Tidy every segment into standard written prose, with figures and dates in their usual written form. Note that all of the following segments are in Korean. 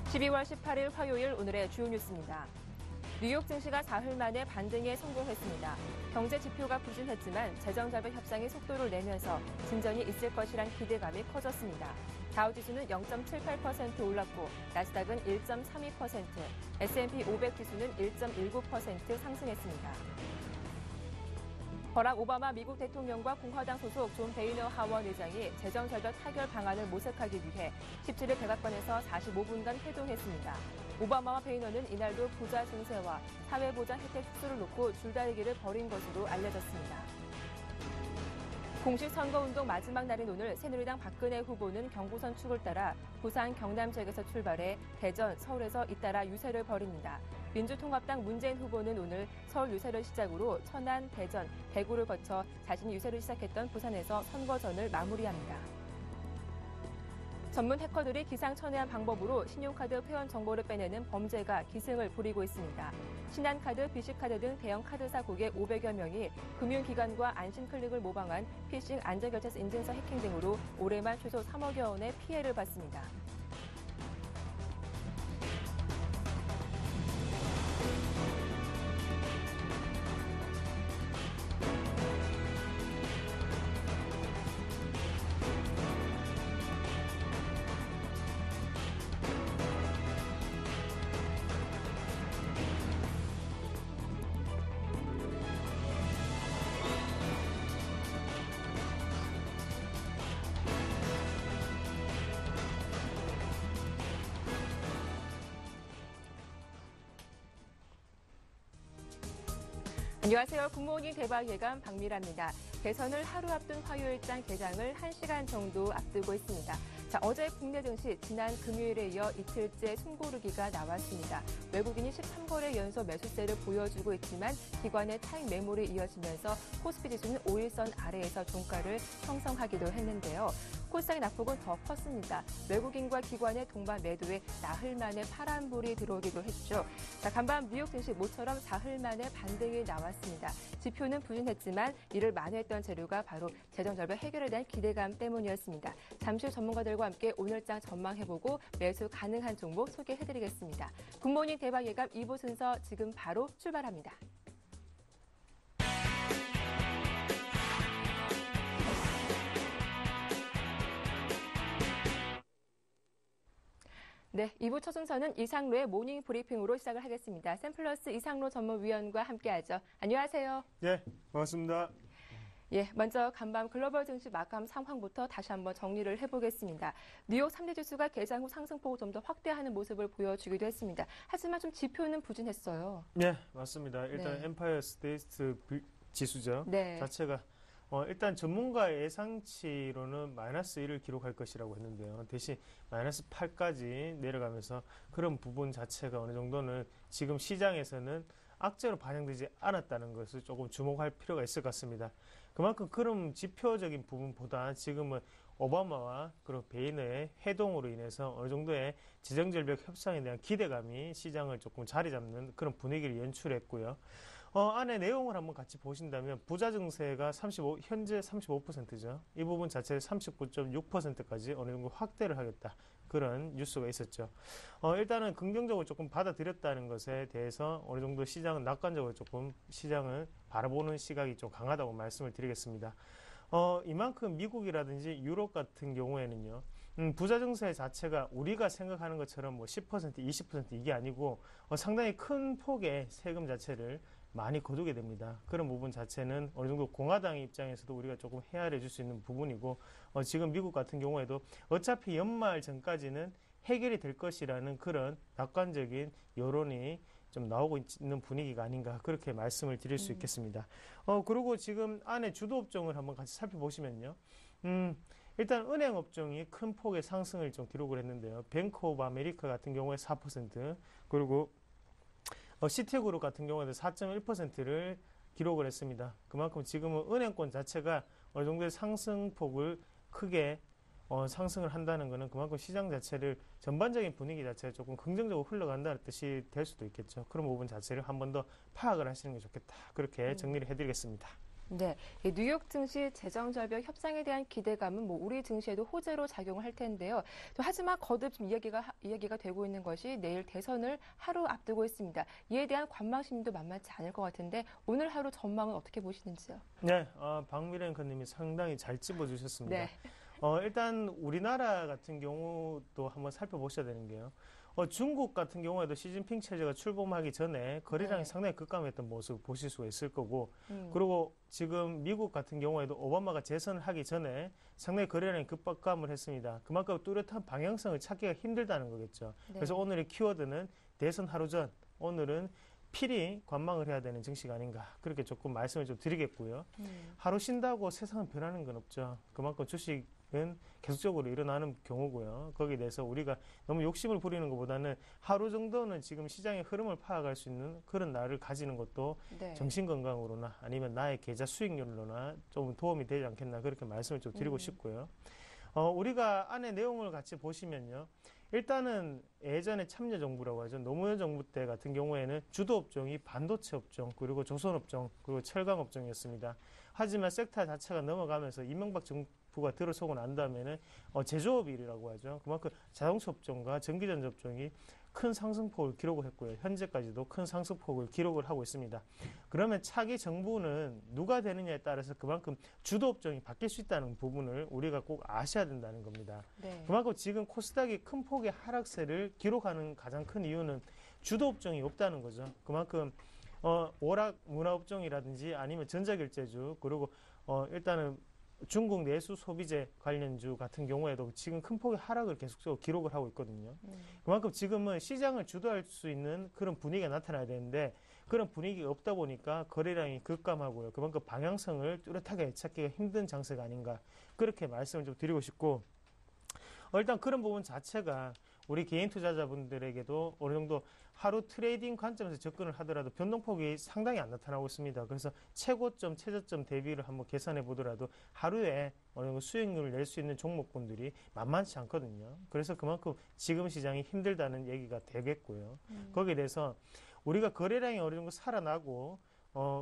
12월 18일 화요일 오늘의 주요 뉴스입니다. 뉴욕 증시가 사흘 만에 반등에 성공했습니다. 경제 지표가 부진했지만 재정자금 협상이 속도를 내면서 진전이 있을 것이란 기대감이 커졌습니다. 다우지수는 0.78% 올랐고 나스닥은 1.32%, S&P 500 지수는 1.19% 상승했습니다. 버락 오바마 미국 대통령과 공화당 소속 존 베이너 하원 의장이 재정절벽 타결 방안을 모색하기 위해 17일 백악관에서 45분간 회동했습니다. 오바마와 베이너는 이날도 부자 증세와 사회보장 혜택 특수를 놓고 줄다리기를 벌인 것으로 알려졌습니다. 공식 선거운동 마지막 날인 오늘 새누리당 박근혜 후보는 경부선 축을 따라 부산 경남 지역에서 출발해 대전, 서울에서 잇따라 유세를 벌입니다. 민주통합당 문재인 후보는 오늘 서울 유세를 시작으로 천안, 대전, 대구를 거쳐 자신이 유세를 시작했던 부산에서 선거전을 마무리합니다. 전문 해커들이 기상천외한 방법으로 신용카드 회원 정보를 빼내는 범죄가 기승을 부리고 있습니다. 신한카드, 비씨카드 등 대형 카드사 고객 500여 명이 금융기관과 안심클릭을 모방한 피싱 안전결제서 인증서 해킹 등으로 올해만 최소 3억여 원의 피해를 봤습니다. 안녕하세요. 굿모닝 대박 예감 박미라입니다. 대선을 하루 앞둔 화요일장 개장을 1시간 정도 앞두고 있습니다. 자, 어제 국내 증시 지난 금요일에 이어 이틀째 숨고르기가 나왔습니다. 외국인이 13거래 연속 매수세를 보여주고 있지만 기관의 차익 매물이 이어지면서 코스피 지수는 5일선 아래에서 종가를 형성하기도 했는데요. 코스닥의 낙폭은 더 컸습니다. 외국인과 기관의 동반 매도에 나흘 만에 파란불이 들어오기도 했죠. 자, 간밤 뉴욕 증시 모처럼 사흘 만에 반등이 나왔습니다. 지표는 부진했지만 이를 만회했던 재료가 바로 재정절벽 해결에 대한 기대감 때문이었습니다. 잠시 후 전문가들과 함께 오늘장 전망해보고 매수 가능한 종목 소개해드리겠습니다. 굿모닝 대박 예감 2부 순서 지금 바로 출발합니다. 네, 2부 첫 순서는 이상로의 모닝 브리핑으로 시작을 하겠습니다. 샘플러스 이상로 전문위원과 함께하죠. 안녕하세요. 네, 반갑습니다. 예, 먼저 간밤 글로벌 증시 마감 상황부터 다시 한번 정리를 해보겠습니다. 뉴욕 3대 지수가 개장 후 상승폭을 좀 더 확대하는 모습을 보여주기도 했습니다. 하지만 좀 지표는 부진했어요. 네, 맞습니다. 일단 네. 엠파이어 스테이트 지수죠. 네. 자체가 일단 전문가 예상치로는 마이너스 1을 기록할 것이라고 했는데요. 대신 마이너스 8까지 내려가면서 그런 부분 자체가 어느 정도는 지금 시장에서는 악재로 반영되지 않았다는 것을 조금 주목할 필요가 있을 것 같습니다. 그만큼 그런 지표적인 부분보다 지금은 오바마와 그리고 베이너의 회동으로 인해서 어느 정도의 재정절벽 협상에 대한 기대감이 시장을 조금 자리 잡는 그런 분위기를 연출했고요. 안에 내용을 한번 같이 보신다면 부자 증세가 현재 35%죠. 이 부분 자체를 39.6%까지 어느 정도 확대를 하겠다. 그런 뉴스가 있었죠. 일단은 긍정적으로 조금 받아들였다는 것에 대해서 어느 정도 시장은 낙관적으로 조금 시장을 바라보는 시각이 좀 강하다고 말씀을 드리겠습니다. 이만큼 미국이라든지 유럽 같은 경우에는요, 부자 증세 자체가 우리가 생각하는 것처럼 뭐 10%, 20% 이게 아니고 상당히 큰 폭의 세금 자체를 많이 거두게 됩니다. 그런 부분 자체는 어느 정도 공화당 입장에서도 우리가 조금 헤아려 줄 수 있는 부분이고, 지금 미국 같은 경우에도 어차피 연말 전까지는 해결이 될 것이라는 그런 낙관적인 여론이 좀 나오고 있는 분위기가 아닌가 그렇게 말씀을 드릴 수 있겠습니다. 그리고 지금 안에 주도 업종을 한번 같이 살펴보시면요. 일단 은행 업종이 큰 폭의 상승을 좀 기록을 했는데요. 뱅크 오브 아메리카 같은 경우에 4%, 그리고 시티그룹 같은 경우에도 4.1%를 기록을 했습니다. 그만큼 지금은 은행권 자체가 어느 정도의 상승폭을 크게 상승을 한다는 것은 그만큼 시장 자체를 전반적인 분위기 자체가 조금 긍정적으로 흘러간다는 뜻이 될 수도 있겠죠. 그런 부분 자체를 한 번 더 파악을 하시는 게 좋겠다. 그렇게 정리를 해드리겠습니다. 네, 이 뉴욕 증시 재정 절벽 협상에 대한 기대감은 뭐 우리 증시에도 호재로 작용을 할 텐데요. 또 하지만 거듭 좀 이야기가 되고 있는 것이 내일 대선을 하루 앞두고 있습니다. 이에 대한 관망심도 만만치 않을 것 같은데 오늘 하루 전망은 어떻게 보시는지요? 네, 박미래 앵커님이 상당히 잘 짚어주셨습니다. 네. 일단 우리나라 같은 경우도 한번 살펴보셔야 되는 게요. 중국 같은 경우에도 시진핑 체제가 출범하기 전에 거래량이 네. 상당히 급감했던 모습 보실 수가 있을 거고, 음. 그리고 지금 미국 같은 경우에도 오바마가 재선을 하기 전에 상당히 거래량이 급감을 했습니다. 그만큼 뚜렷한 방향성을 찾기가 힘들다는 거겠죠. 네. 그래서 오늘의 키워드는 대선 하루 전, 오늘은 필히 관망을 해야 되는 증시가 아닌가, 그렇게 조금 말씀을 좀 드리겠고요. 하루 쉰다고 세상은 변하는 건 없죠. 그만큼 주식은 계속적으로 일어나는 경우고요. 거기에 대해서 우리가 너무 욕심을 부리는 것보다는 하루 정도는 지금 시장의 흐름을 파악할 수 있는 그런 날을 가지는 것도 네. 정신건강으로나 아니면 나의 계좌 수익률로나 좀 도움이 되지 않겠나, 그렇게 말씀을 좀 드리고 싶고요. 우리가 안에 내용을 같이 보시면요. 일단은 예전에 참여정부라고 하죠. 노무현 정부 때 같은 경우에는 주도 업종이 반도체 업종, 그리고 조선 업종, 그리고 철강 업종이었습니다. 하지만 섹터 자체가 넘어가면서 이명박 정부가 들어서고 난 다음에는 제조업이라고 하죠. 그만큼 자동차 업종과 전기전자 업종이 큰 상승폭을 기록을 했고요. 현재까지도 큰 상승폭을 기록을 하고 있습니다. 그러면 차기 정부는 누가 되느냐에 따라서 그만큼 주도 업종이 바뀔 수 있다는 부분을 우리가 꼭 아셔야 된다는 겁니다. 네. 그만큼 지금 코스닥이 큰 폭의 하락세를 기록하는 가장 큰 이유는 주도 업종이 없다는 거죠. 그만큼 오락 문화업종이라든지 아니면 전자결제주, 그리고 일단은 중국 내수 소비재 관련주 같은 경우에도 지금 큰 폭의 하락을 계속적으로 기록을 하고 있거든요. 그만큼 지금은 시장을 주도할 수 있는 그런 분위기가 나타나야 되는데 그런 분위기가 없다 보니까 거래량이 급감하고요. 그만큼 방향성을 뚜렷하게 찾기가 힘든 장세가 아닌가, 그렇게 말씀을 좀 드리고 싶고, 일단 그런 부분 자체가 우리 개인 투자자분들에게도 어느 정도 하루 트레이딩 관점에서 접근을 하더라도 변동폭이 상당히 안 나타나고 있습니다. 그래서 최고점, 최저점 대비를 한번 계산해 보더라도 하루에 어느 정도 수익률을 낼 수 있는 종목군들이 만만치 않거든요. 그래서 그만큼 지금 시장이 힘들다는 얘기가 되겠고요. 거기에 대해서 우리가 거래량이 어느 정도 살아나고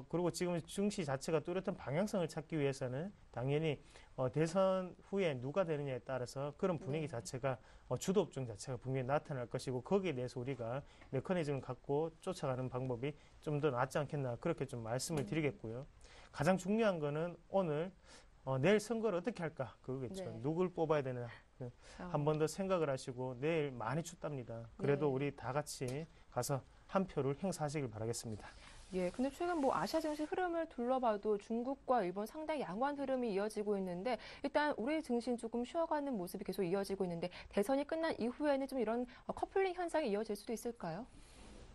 그리고 지금 증시 자체가 뚜렷한 방향성을 찾기 위해서는 당연히 대선 후에 누가 되느냐에 따라서 그런 분위기 자체가 주도 업종 자체가 분명히 나타날 것이고, 거기에 대해서 우리가 메커니즘을 갖고 쫓아가는 방법이 좀 더 낫지 않겠나, 그렇게 좀 말씀을 드리겠고요. 가장 중요한 거는 오늘 내일 선거를 어떻게 할까, 그거겠죠. 네. 누굴 뽑아야 되나 한 번 더 생각을 하시고, 내일 많이 춥답니다. 그래도 네. 우리 다 같이 가서 한 표를 행사하시길 바라겠습니다. 예, 근데 최근 뭐 아시아 증시 흐름을 둘러봐도 중국과 일본 상당히 양호한 흐름이 이어지고 있는데 일단 우리 증시는 조금 쉬어가는 모습이 계속 이어지고 있는데 대선이 끝난 이후에는 좀 이런 커플링 현상이 이어질 수도 있을까요?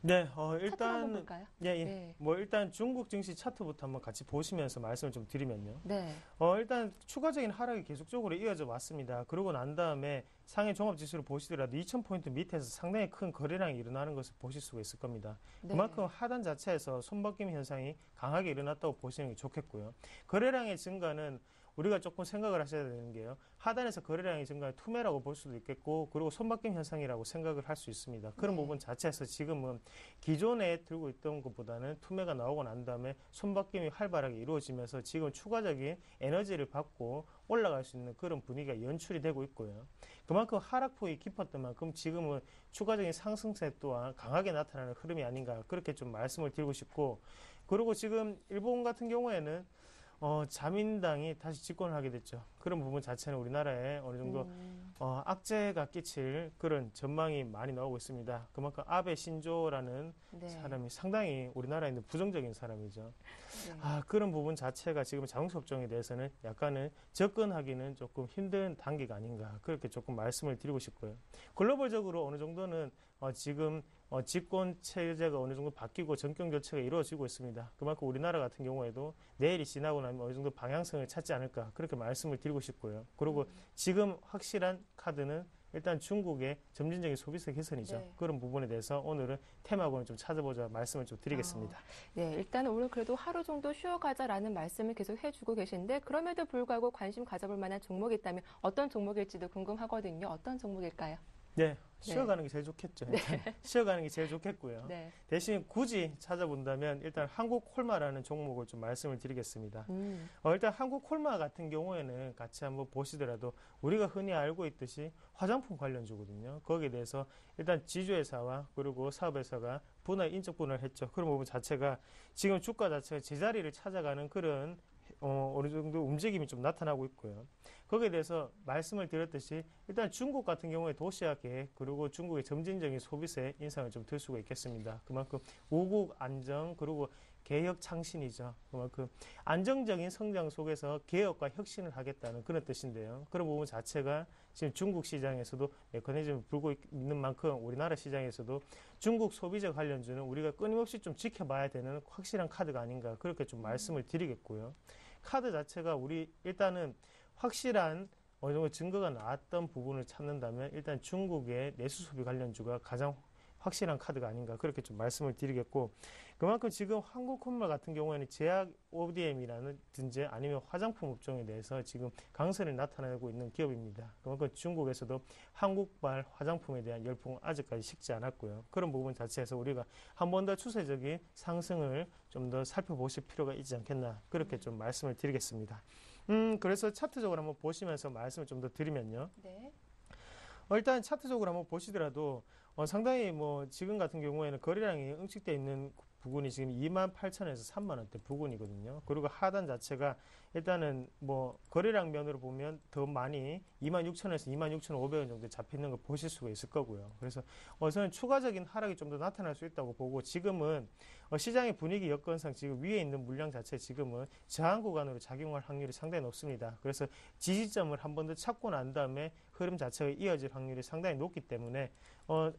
네, 차트 한번 일단 볼까요? 예. 네. 뭐 일단 중국 증시 차트부터 한번 같이 보시면서 말씀을 좀 드리면요. 네. 일단 추가적인 하락이 계속적으로 이어져 왔습니다. 그러고 난 다음에 상해 종합지수를 보시더라도 2000포인트 밑에서 상당히 큰 거래량이 일어나는 것을 보실 수가 있을 겁니다. 네. 그만큼 하단 자체에서 손바뀜 현상이 강하게 일어났다고 보시는 게 좋겠고요. 거래량의 증가는 우리가 조금 생각을 하셔야 되는 게요. 하단에서 거래량이 증가해 투매라고 볼 수도 있겠고, 그리고 손바뀜 현상이라고 생각을 할 수 있습니다. 그런 네. 부분 자체에서 지금은 기존에 들고 있던 것보다는 투매가 나오고 난 다음에 손바뀜이 활발하게 이루어지면서 지금 추가적인 에너지를 받고 올라갈 수 있는 그런 분위기가 연출이 되고 있고요. 그만큼 하락폭이 깊었던 만큼 지금은 추가적인 상승세 또한 강하게 나타나는 흐름이 아닌가, 그렇게 좀 말씀을 드리고 싶고, 그리고 지금 일본 같은 경우에는 자민당이 다시 집권을 하게 됐죠. 그런 부분 자체는 우리나라에 어느 정도 악재가 끼칠 그런 전망이 많이 나오고 있습니다. 그만큼 아베 신조라는 네. 사람이 상당히 우리나라에 있는 부정적인 사람이죠. 네. 그런 부분 자체가 지금 자동차 업종에 대해서는 약간은 접근하기는 조금 힘든 단계가 아닌가, 그렇게 조금 말씀을 드리고 싶고요. 글로벌적으로 어느 정도는 지금 집권 체제가 어느 정도 바뀌고 정권 교체가 이루어지고 있습니다. 그만큼 우리나라 같은 경우에도 내일이 지나고 나면 어느 정도 방향성을 찾지 않을까, 그렇게 말씀을 드리고 싶고요. 그리고 지금 확실한 카드는 일단 중국의 점진적인 소비세 개선이죠. 네. 그런 부분에 대해서 오늘은 테마군을 좀 찾아보자 말씀을 좀 드리겠습니다. 네, 일단 오늘 그래도 하루 정도 쉬어가자라는 말씀을 계속 해주고 계신데 그럼에도 불구하고 관심 가져볼 만한 종목이 있다면 어떤 종목일지도 궁금하거든요. 어떤 종목일까요? 네, 쉬어가는 게 제일 좋겠죠. 일단 쉬어가는 게 제일 좋겠고요. 네. 대신 굳이 찾아본다면 일단 한국콜마라는 종목을 좀 말씀을 드리겠습니다. 일단 한국콜마 같은 경우에는 같이 한번 보시더라도 우리가 흔히 알고 있듯이 화장품 관련주거든요. 거기에 대해서 일단 지주회사와 그리고 사업회사가 인적 분할을 했죠. 그런 부분 자체가 지금 주가 자체가 제자리를 찾아가는 그런 어느 정도 움직임이 좀 나타나고 있고요. 거기에 대해서 말씀을 드렸듯이 일단 중국 같은 경우에 도시화 계획 그리고 중국의 점진적인 소비세 인상을 좀 들 수가 있겠습니다. 그만큼 우국 안정 그리고 개혁 창신이죠. 그만큼 안정적인 성장 속에서 개혁과 혁신을 하겠다는 그런 뜻인데요. 그런 부분 자체가 지금 중국 시장에서도 메커니즘을 불고 있는 만큼 우리나라 시장에서도 중국 소비자 관련주는 우리가 끊임없이 좀 지켜봐야 되는 확실한 카드가 아닌가 그렇게 좀 말씀을 드리겠고요. 카드 자체가 우리 일단은 확실한 어느 정도 증거가 나왔던 부분을 찾는다면 일단 중국의 내수 소비 관련주가 가장 확실한 카드가 아닌가 그렇게 좀 말씀을 드리겠고 그만큼 지금 한국콜마 같은 경우에는 제약 ODM이라든지 아니면 화장품 업종에 대해서 지금 강세를 나타내고 있는 기업입니다. 그만큼 중국에서도 한국발 화장품에 대한 열풍은 아직까지 식지 않았고요. 그런 부분 자체에서 우리가 한 번 더 추세적인 상승을 좀 더 살펴보실 필요가 있지 않겠나 그렇게 좀 말씀을 드리겠습니다. 그래서 차트적으로 한번 보시면서 말씀을 좀 더 드리면요. 네. 일단 차트적으로 한번 보시더라도 상당히 지금 같은 경우에는 거래량이 응축되어 있는 부근이 지금 28,000원에서 3만원대 부근이거든요. 그리고 하단 자체가 일단은 거래량 면으로 보면 더 많이 26,000원에서 26,500원 정도 잡혀 있는 걸 보실 수가 있을 거고요. 그래서 저는 추가적인 하락이 좀 더 나타날 수 있다고 보고 지금은 시장의 분위기 여건상 지금 위에 있는 물량 자체 지금은 저항 구간으로 작용할 확률이 상당히 높습니다. 그래서 지지점을 한 번 더 찾고 난 다음에 흐름 자체가 이어질 확률이 상당히 높기 때문에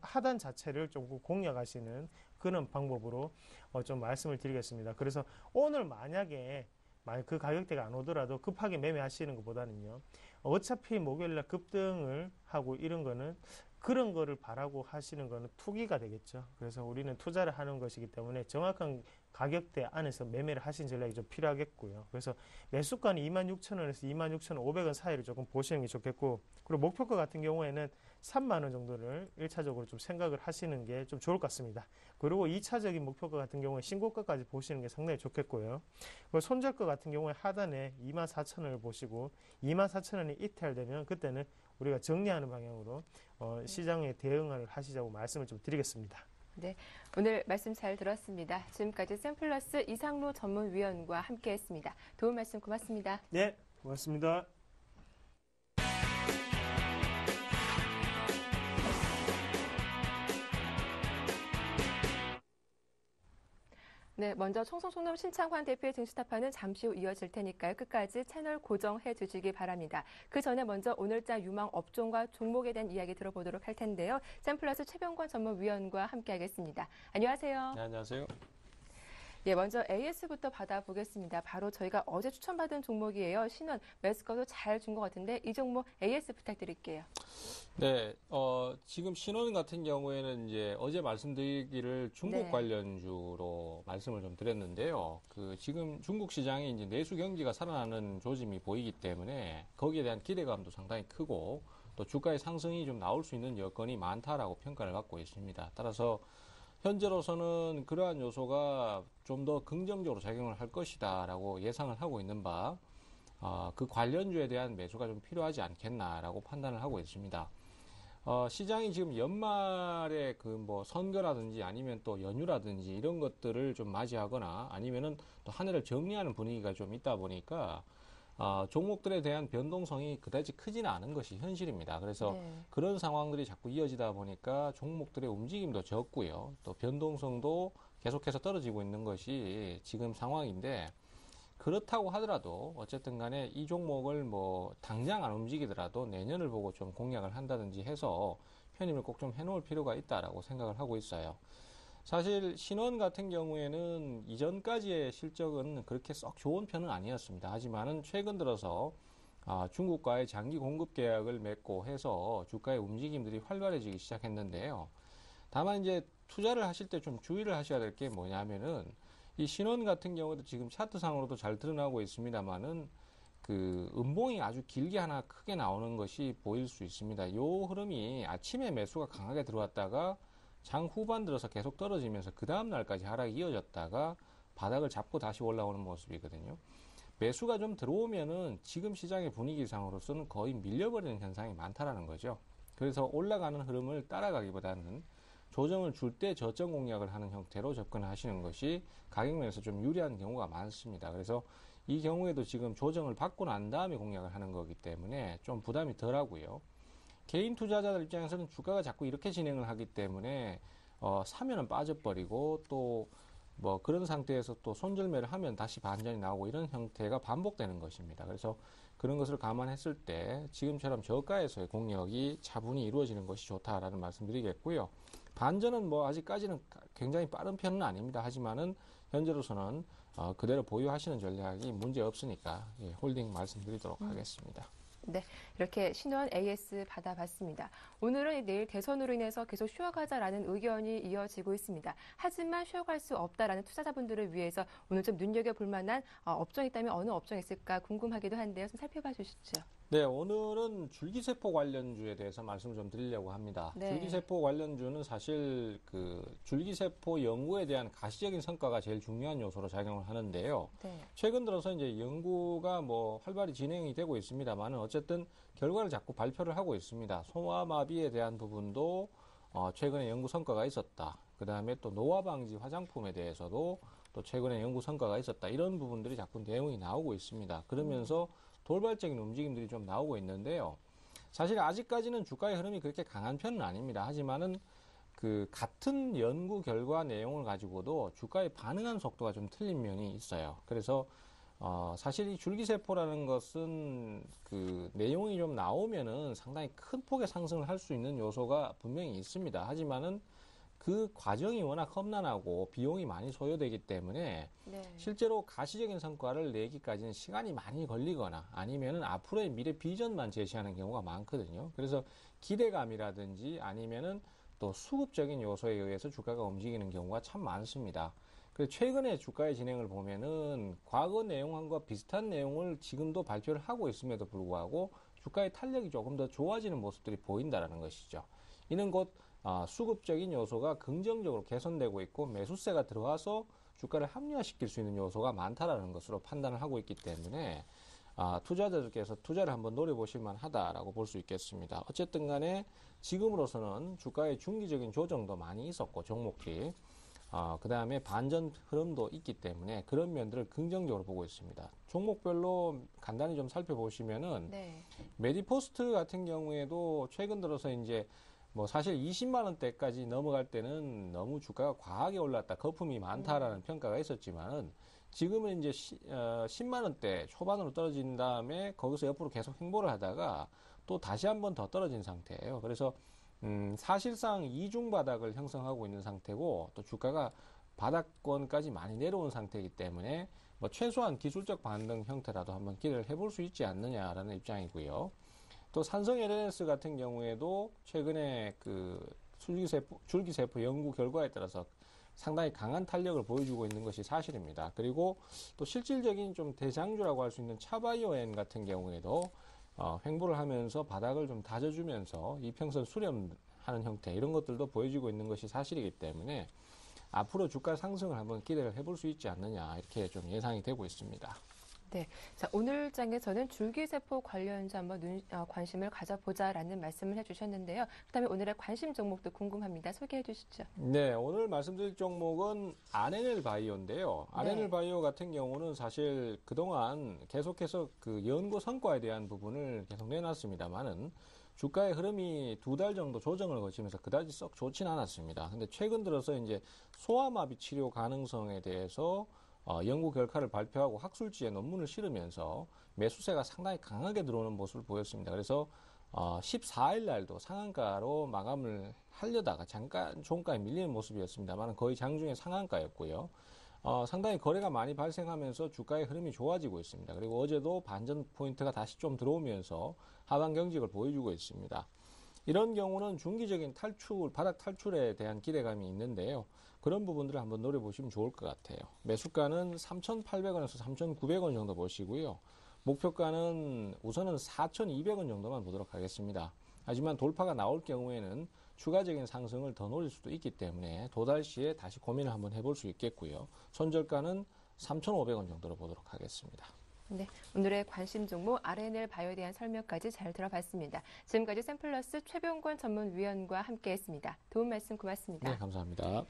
하단 자체를 조금 공략하시는 그런 방법으로 좀 말씀을 드리겠습니다. 그래서 오늘 만약에 그 가격대가 안 오더라도 급하게 매매하시는 것보다는요. 어차피 목요일날 급등을 하고 이런 거는 그런 거를 바라고 하시는 거는 투기가 되겠죠. 그래서 우리는 투자를 하는 것이기 때문에 정확한 가격대 안에서 매매를 하신 전략이 좀 필요하겠고요. 그래서 매수가는 26,000원에서 26,500원 사이를 조금 보시는 게 좋겠고 그리고 목표가 같은 경우에는 3만원 정도를 1차적으로 좀 생각을 하시는 게 좀 좋을 것 같습니다. 그리고 2차적인 목표가 같은 경우에 신고가까지 보시는 게 상당히 좋겠고요. 그리고 손절가 같은 경우에 하단에 24,000원을 보시고 24,000원이 이탈되면 그때는 우리가 정리하는 방향으로 시장에 대응을 하시자고 말씀을 좀 드리겠습니다. 네, 오늘 말씀 잘 들었습니다. 지금까지 샘플러스 이상로 전문위원과 함께했습니다. 도움 말씀 고맙습니다. 네, 고맙습니다. 네, 먼저 총성총놈 신창환 대표의 증시타파는 잠시 후 이어질 테니까요. 끝까지 채널 고정해 주시기 바랍니다. 그 전에 먼저 오늘자 유망 업종과 종목에 대한 이야기 들어보도록 할 텐데요. 샘플러스 최병권 전문위원과 함께하겠습니다. 안녕하세요. 네, 안녕하세요. 예, 먼저 AS부터 받아보겠습니다. 바로 저희가 어제 추천받은 종목이에요. 신원, 매수가도 잘 준 것 같은데 이 종목 AS 부탁드릴게요. 네, 지금 신원 같은 경우에는 이제 어제 말씀드리기를 중국 네. 관련주로 말씀을 좀 드렸는데요. 지금 중국 시장에 이제 내수 경기가 살아나는 조짐이 보이기 때문에 거기에 대한 기대감도 상당히 크고 또 주가의 상승이 좀 나올 수 있는 여건이 많다라고 평가를 받고 있습니다. 따라서 현재로서는 그러한 요소가 좀 더 긍정적으로 작용을 할 것이다라고 예상을 하고 있는 바, 그 관련주에 대한 매수가 좀 필요하지 않겠나라고 판단을 하고 있습니다. 시장이 지금 연말에 선거라든지 아니면 또 연휴라든지 이런 것들을 좀 맞이하거나 아니면은 또 한 해를 정리하는 분위기가 좀 있다 보니까 종목들에 대한 변동성이 그다지 크지는 않은 것이 현실입니다. 그래서 네. 그런 상황들이 자꾸 이어지다 보니까 종목들의 움직임도 적고요. 또 변동성도 계속해서 떨어지고 있는 것이 지금 상황인데 그렇다고 하더라도 어쨌든 간에 이 종목을 당장 안 움직이더라도 내년을 보고 좀 공략을 한다든지 해서 편입을 꼭 좀 해놓을 필요가 있다라고 생각을 하고 있어요. 사실 신원 같은 경우에는 이전까지의 실적은 그렇게 썩 좋은 편은 아니었습니다. 하지만은 최근 들어서 중국과의 장기 공급 계약을 맺고 해서 주가의 움직임들이 활발해지기 시작했는데요. 다만 이제 투자를 하실 때 좀 주의를 하셔야 될 게 뭐냐면은 이 신원 같은 경우도 지금 차트상으로도 잘 드러나고 있습니다만은 그 음봉이 아주 길게 하나 크게 나오는 것이 보일 수 있습니다. 이 흐름이 아침에 매수가 강하게 들어왔다가 장 후반 들어서 계속 떨어지면서 그 다음 날까지 하락이 이어졌다가 바닥을 잡고 다시 올라오는 모습이거든요. 매수가 좀 들어오면은 지금 시장의 분위기상으로서는 거의 밀려버리는 현상이 많다라는 거죠. 그래서 올라가는 흐름을 따라가기보다는 조정을 줄 때 저점 공략을 하는 형태로 접근하시는 것이 가격면에서 좀 유리한 경우가 많습니다. 그래서 이 경우에도 지금 조정을 받고 난 다음에 공략을 하는 거기 때문에 좀 부담이 덜하고요. 개인 투자자들 입장에서는 주가가 자꾸 이렇게 진행을 하기 때문에 사면은 빠져버리고 또 뭐 그런 상태에서 또 손절매를 하면 다시 반전이 나오고 이런 형태가 반복되는 것입니다. 그래서 그런 것을 감안했을 때 지금처럼 저가에서의 공략이 차분히 이루어지는 것이 좋다라는 말씀드리겠고요. 반전은 뭐 아직까지는 굉장히 빠른 편은 아닙니다. 하지만은 현재로서는 그대로 보유하시는 전략이 문제 없으니까 홀딩 말씀드리도록 하겠습니다. 네, 이렇게 신원 AS 받아봤습니다. 오늘은 내일 대선으로 인해서 계속 쉬어가자라는 의견이 이어지고 있습니다. 하지만 쉬어갈 수 없다라는 투자자분들을 위해서 오늘 좀 눈여겨볼 만한 업종이 있다면 어느 업종이 있을까 궁금하기도 한데요. 좀 살펴봐 주시죠. 네, 오늘은 줄기세포 관련주에 대해서 말씀을 좀 드리려고 합니다. 네. 줄기세포 관련주는 사실 그 줄기세포 연구에 대한 가시적인 성과가 제일 중요한 요소로 작용을 하는데요. 네. 최근 들어서 이제 연구가 뭐 활발히 진행이 되고 있습니다만은 어쨌든 결과를 자꾸 발표를 하고 있습니다. 소아마비에 대한 부분도 최근에 연구 성과가 있었다. 그 다음에 또 노화 방지 화장품에 대해서도 또 최근에 연구 성과가 있었다. 이런 부분들이 자꾸 내용이 나오고 있습니다. 그러면서 돌발적인 움직임들이 좀 나오고 있는데요. 사실 아직까지는 주가의 흐름이 그렇게 강한 편은 아닙니다. 하지만은 그 같은 연구 결과 내용을 가지고도 주가에 반응하는 속도가 좀 틀린 면이 있어요. 그래서 사실 이 줄기세포라는 것은 그 내용이 좀 나오면은 상당히 큰 폭의 상승을 할 수 있는 요소가 분명히 있습니다. 하지만은 그 과정이 워낙 험난하고 비용이 많이 소요되기 때문에 네. 실제로 가시적인 성과를 내기까지는 시간이 많이 걸리거나 아니면은 앞으로의 미래 비전만 제시하는 경우가 많거든요. 그래서 기대감이라든지 아니면은 또 수급적인 요소에 의해서 주가가 움직이는 경우가 참 많습니다. 그래서 최근에 주가의 진행을 보면은 과거 내용과 비슷한 내용을 지금도 발표를 하고 있음에도 불구하고 주가의 탄력이 조금 더 좋아지는 모습들이 보인다라는 것이죠. 이는 곧 수급적인 요소가 긍정적으로 개선되고 있고 매수세가 들어와서 주가를 합리화시킬 수 있는 요소가 많다라는 것으로 판단을 하고 있기 때문에 투자자들께서 투자를 한번 노려보실 만하다라고 볼 수 있겠습니다. 어쨌든 간에 지금으로서는 주가의 중기적인 조정도 많이 있었고 종목이 그 다음에 반전 흐름도 있기 때문에 그런 면들을 긍정적으로 보고 있습니다. 종목별로 간단히 좀 살펴보시면은 네. 메디포스트 같은 경우에도 최근 들어서 이제 뭐 사실 20만 원대까지 넘어갈 때는 너무 주가가 과하게 올랐다, 거품이 많다라는 평가가 있었지만은 지금은 이제 10만 원대 초반으로 떨어진 다음에 거기서 옆으로 계속 횡보를 하다가 또 다시 한번 더 떨어진 상태예요. 그래서 사실상 이중 바닥을 형성하고 있는 상태고 또 주가가 바닥권까지 많이 내려온 상태이기 때문에 뭐 최소한 기술적 반등 형태라도 한번 기대를 해볼 수 있지 않느냐라는 입장이고요. 또 삼성 LNS 같은 경우에도 최근에 그 줄기세포 연구 결과에 따라서 상당히 강한 탄력을 보여주고 있는 것이 사실입니다. 그리고 또 실질적인 좀 대장주라고 할 수 있는 차바이오엔 같은 경우에도 횡보를 하면서 바닥을 좀 다져주면서 이평선 수렴하는 형태 이런 것들도 보여주고 있는 것이 사실이기 때문에 앞으로 주가 상승을 한번 기대를 해볼 수 있지 않느냐 이렇게 좀 예상이 되고 있습니다. 네. 자, 오늘 장에서는 줄기세포 관련주 한번 관심을 가져보자라는 말씀을 해주셨는데요. 그다음에 오늘의 관심 종목도 궁금합니다. 소개해 주시죠. 네, 오늘 말씀드릴 종목은 아네넬 바이오인데요. 아네넬 바이오 같은 경우는 사실 그동안 계속해서 그 연구 성과에 대한 부분을 계속 내놨습니다만은 주가의 흐름이 2달 정도 조정을 거치면서 그다지 썩 좋진 않았습니다. 근데 최근 들어서 이제 소아마비 치료 가능성에 대해서 연구 결과를 발표하고 학술지에 논문을 실으면서 매수세가 상당히 강하게 들어오는 모습을 보였습니다. 그래서 14일 날도 상한가로 마감을 하려다가 잠깐 종가에 밀리는 모습이었습니다만 거의 장중에 상한가였고요. 상당히 거래가 많이 발생하면서 주가의 흐름이 좋아지고 있습니다. 그리고 어제도 반전 포인트가 다시 좀 들어오면서 하방 경직을 보여주고 있습니다. 이런 경우는 중기적인 바닥 탈출에 대한 기대감이 있는데요. 그런 부분들을 한번 노려보시면 좋을 것 같아요. 매수가는 3,800원에서 3,900원 정도 보시고요. 목표가는 우선은 4,200원 정도만 보도록 하겠습니다. 하지만 돌파가 나올 경우에는 추가적인 상승을 더 노릴 수도 있기 때문에 도달 시에 다시 고민을 한번 해볼 수 있겠고요. 손절가는 3,500원 정도로 보도록 하겠습니다. 네, 오늘의 관심 종목 RNL 바이오에 대한 설명까지 잘 들어봤습니다. 지금까지 샘플러스 최병권 전문위원과 함께했습니다. 도움 말씀 고맙습니다. 네, 감사합니다.